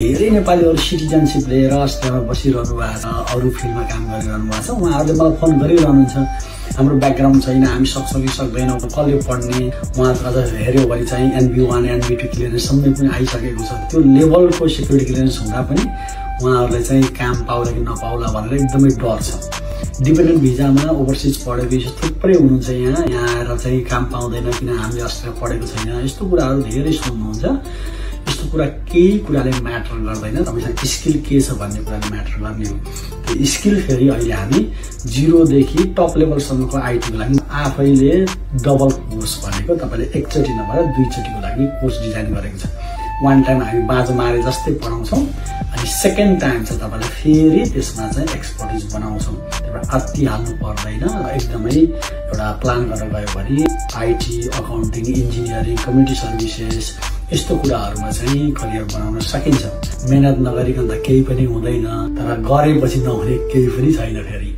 धेरै नेपालीहरु सिटिजनशिप लिएर अस्ट्रेलियामा बसिरहनु भएको छ, अरु फिल्डमा काम गरिरहनु भएको छ। उहाँहरुले मलाई फोन गरिरहनुहुन्छ, हाम्रो ब्याकग्राउन्ड छैन, हामी सक्छौं कि सक्दैनौं, कसले पढ्ने, उहाँ अझ हेर्यो भने चाहिँ NB1 NB2 क्लियरेन्स सम्मै पनि आइसकेको छ। त्यो लेभलको सेक्युरिटी क्लियरेन्स हुँदा पनि उहाँहरुले चाहिँ काम पाउला कि नपाउला भनेर एकदमै डर छ। डिपेन्डेन्ट भिजामा ओभरसिज पढेको थुप्रै हुनुहुन्छ, यहाँ आएर चाहिँ काम पाउँदैन किन हामीले अस्ट्रेलिया पढेको छैन, यस्तो कुराहरु धेरै सुन्नुहुन्छ। यस्तो कुरा केही कुराले म्याटर गर्दैन, तपाईसँग स्किल के छ भन्ने कुराले म्याटर गर्ने हो। त्यो स्किल फेरि अहिले हामी 0 देखि टप लेभलसम्मको आईटी को लागि आफैले डबल कोर्स भनेको तपाईले एकचोटी नभएर दुईचोटीको लागि कोर्स डिजाइन गरेको छ। वान टाइम हामी बाजो मारे जस्तै पढाउँछौं अनि सेकेन्ड टाइम चाहिँ तपाईलाई फेरि त्यसमा चाहिँ एक्सपर्टिज बनाउँछौं। त्यसबाट आत्ति हाल्नु पर्दैन र एकदमै एउटा प्लान गरेर गयो भने IT, accounting, engineering, community services यस्तो कुराहरुमा चाहिँ करियर बनाउन सकिन्छ। मेहनत नगरिकन त केही पनि हुँदैन, तर गरेपछि नहुने केही पनि छैन फेरि।